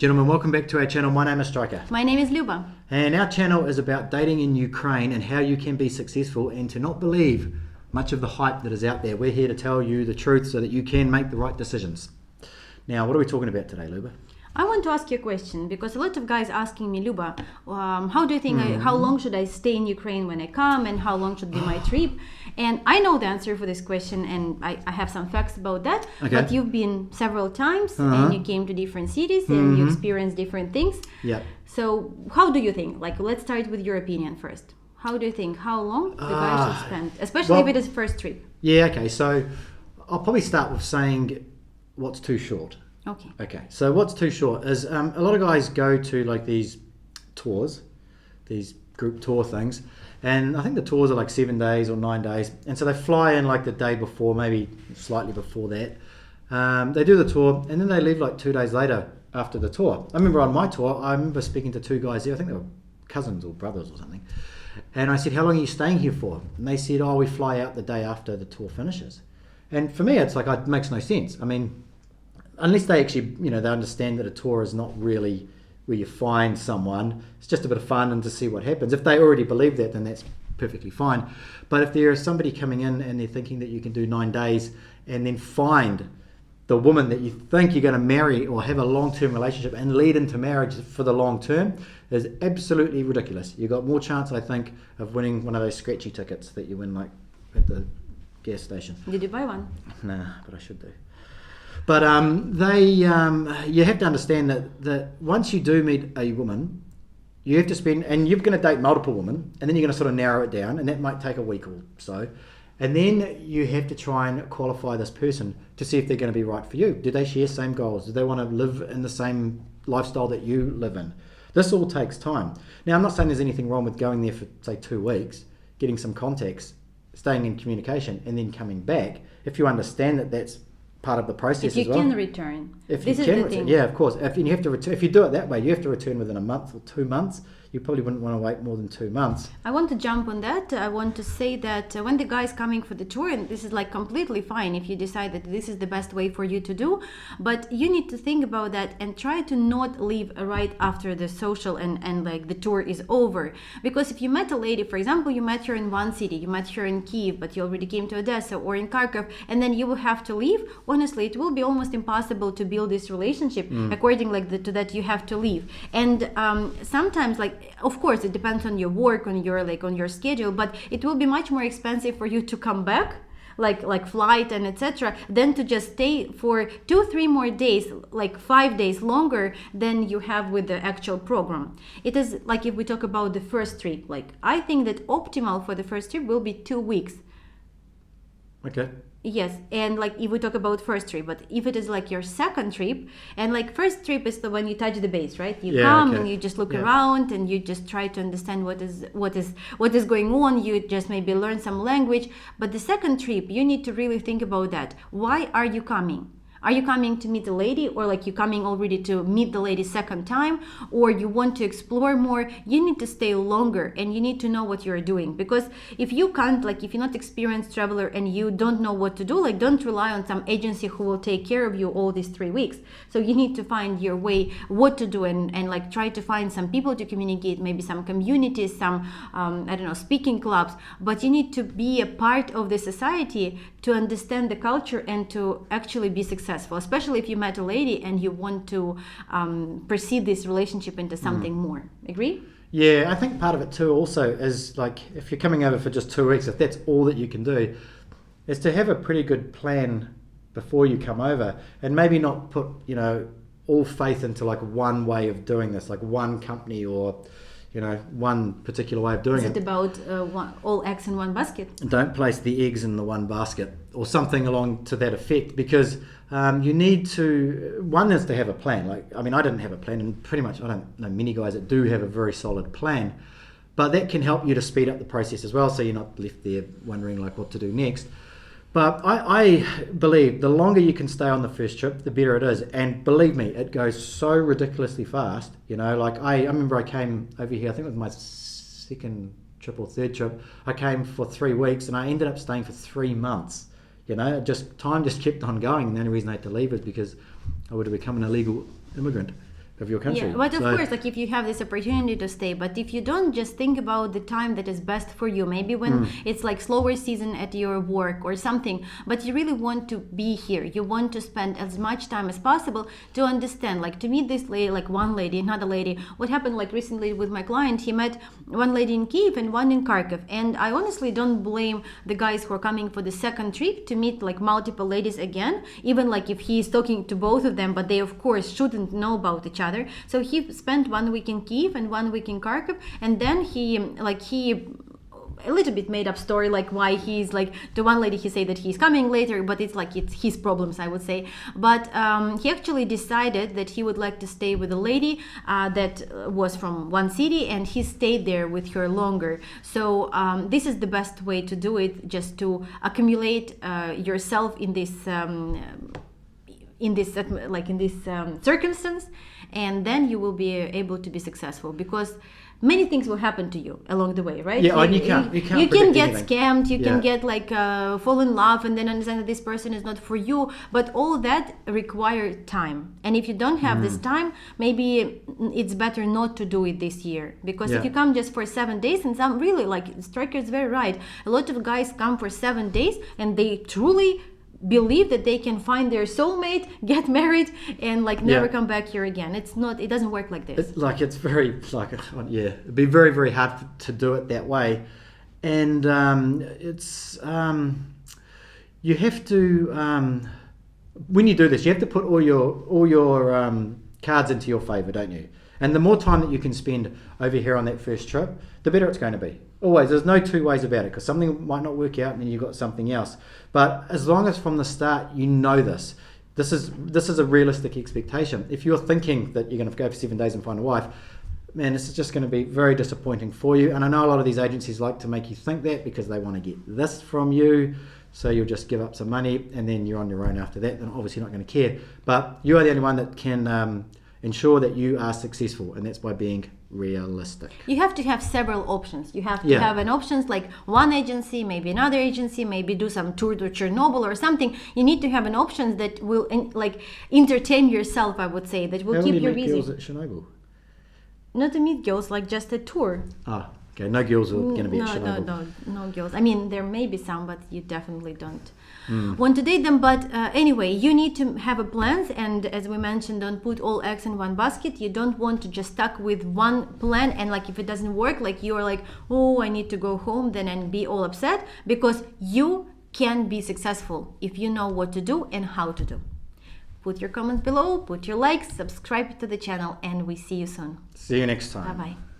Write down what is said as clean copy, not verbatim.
Gentlemen, welcome back to our channel. My name is Striker. My name is Luba. And our channel is about dating in Ukraine and how you can be successful and to not believe much of the hype that is out there. We're here to tell you the truth so that you can make the right decisions. Now, what are we talking about today, Luba? I want to ask you a question because a lot of guys asking me, Luba, how do you think, how long should I stay in Ukraine when I come and how long should be my trip? And I know the answer for this question and I have some facts about that, but you've been several times and you came to different cities and you experienced different things. Yeah. So how do you think? Like, let's start with your opinion first. How do you think, how long the guy should spend, especially if it is first trip? Yeah, okay, so I'll probably start with saying what's too short. Okay, so what's too short is a lot of guys go to like these tours, these group tour things, and I think the tours are like 7 days or 9 days, and so they fly in like the day before, maybe slightly before that. They do the tour, and then they leave like 2 days later after the tour. I remember on my tour, I remember speaking to two guys there, I think they were cousins or brothers or something, and I said, how long are you staying here for? And they said, oh, we fly out the day after the tour finishes. And for me, it's like, it makes no sense. I mean, unless they actually, they understand that a tour is not really where you find someone. It's just a bit of fun and to see what happens. If they already believe that, then that's perfectly fine. But if there is somebody coming in and they're thinking that you can do 9 days and then find the woman that you think you're going to marry or have a long-term relationship and lead into marriage for the long term, is absolutely ridiculous. You've got more chance, I think, of winning one of those scratchy tickets that you win like at the gas station. Did you buy one? Nah, but I should do. But you have to understand that once you do meet a woman, you have to spend, and you're going to date multiple women, and then you're going to sort of narrow it down, and that might take a week or so. And then you have to try and qualify this person to see if they're going to be right for you. Do they share same goals? Do they want to live in the same lifestyle that you live in? This all takes time. Now, I'm not saying there's anything wrong with going there for, say, 2 weeks, getting some contacts, staying in communication, and then coming back, if you understand that that's part of the process as well. If you can return. If you can return, yeah, of course. If you do it that way, you have to return within a month or 2 months. You probably wouldn't want to wait more than 2 months. I want to jump on that. I want to say that when the guy is coming for the tour, and this is like completely fine if you decide that this is the best way for you to do, but you need to think about that and try to not leave right after the social and like the tour is over. Because if you met a lady, for example, you met her in one city, you met her in Kiev, but you already came to Odessa or in Kharkov, and then you will have to leave, honestly, it will be almost impossible to build this relationship according to that you have to leave. And sometimes, like, of course, it depends on your work, on your schedule, but it will be much more expensive for you to come back, like flight and etc., than to just stay for 2-3 more days, like 5 days longer than you have with the actual program. It is like, if we talk about the first trip, like I think that optimal for the first trip will be 2 weeks. Okay. Yes, and like if we talk about first trip, but if it is like your second trip, and like first trip is the when you touch the base, right? You come and you just look around and you just try to understand what is going on. You just maybe learn some language. But the second trip, you need to really think about that. Why are you coming? Are you coming to meet a lady, or like you coming already to meet the lady second time, or you want to explore more? You need to stay longer and you need to know what you're doing, because if you can't, like if you're not experienced traveler and you don't know what to do, like don't rely on some agency who will take care of you all these 3 weeks. So you need to find your way what to do and like try to find some people to communicate, maybe some communities, some speaking clubs, but you need to be a part of the society to understand the culture and to actually be successful, especially if you met a lady and you want to proceed this relationship into something more. Agree? Yeah, I think part of it too also is like, if you're coming over for just 2 weeks, if that's all that you can do, is to have a pretty good plan before you come over, and maybe not put all faith into like one way of doing this, like one company or one particular way of doing it. Is it about all eggs in one basket? Don't place the eggs in the one basket, or something along to that effect, because you need to, one is to have a plan. Like, I mean, I didn't have a plan, and pretty much I don't know many guys that do have a very solid plan, but that can help you to speed up the process as well, so you're not left there wondering like what to do next. But I believe the longer you can stay on the first trip, the better it is. And believe me, it goes so ridiculously fast. Like I remember I came over here, I think it was my second trip or third trip. I came for 3 weeks and I ended up staying for 3 months. Time just kept on going. And the only reason I had to leave is because I would have become an illegal immigrant. of your country. Yeah, but of course, like if you have this opportunity to stay, but if you don't, just think about the time that is best for you. Maybe when it's like slower season at your work or something, but you really want to be here. You want to spend as much time as possible to understand, like to meet this lady, like one lady, another lady. What happened like recently with my client, he met one lady in Kiev and one in Kharkiv. And I honestly don't blame the guys who are coming for the second trip to meet like multiple ladies again, even like if he is talking to both of them, but they of course shouldn't know about each other. So he spent 1 week in Kiev and 1 week in Kharkiv, and then he a little bit made up story like why he's like, to one lady he said that he's coming later, but it's like it's his problems, I would say. But he actually decided that he would like to stay with a lady that was from one city, and he stayed there with her longer. So this is the best way to do it, just to accumulate yourself in this circumstance, and then you will be able to be successful, because many things will happen to you along the way, right? Yeah, and you can get anything. scammed, you can get like fall in love and then understand that this person is not for you, but all that requires time. And if you don't have this time, maybe it's better not to do it this year, because if you come just for 7 days, and some really, like Striker is very right, a lot of guys come for 7 days and they truly believe that they can find their soulmate, get married, and like never come back here again. It doesn't work like this. It'd be very, very hard to do it that way. And you have to, when you do this, you have to put all your cards into your favor, don't you? And the more time that you can spend over here on that first trip, the better it's going to be. Always, there's no two ways about it, because something might not work out and then you've got something else. But as long as from the start you know this is a realistic expectation. If you're thinking that you're going to go for 7 days and find a wife, man, this is just going to be very disappointing for you. And I know a lot of these agencies like to make you think that because they want to get this from you. So you'll just give up some money and then you're on your own after that. Then obviously you're not going to care. But you are the only one that can ensure that you are successful, and that's by being realistic. You have to have several options. You have to have an options like one agency, maybe another agency, maybe do some tour to Chernobyl or something. You need to have an options that will like entertain yourself, I would say, that will keep you busy. Girls at Chernobyl? Not to meet girls, like just a tour. Okay, no girls are going to be at Chernobyl. No girls. I mean, there may be some, but you definitely don't want to date them. But anyway, you need to have a plan, and as we mentioned, don't put all eggs in one basket. You don't want to just stuck with one plan, and like if it doesn't work, like you're like, oh, I need to go home then and be all upset, because you can be successful if you know what to do and how to do. Put your comments below, put your likes, subscribe to the channel, and we see you soon. See you next time. Bye-bye.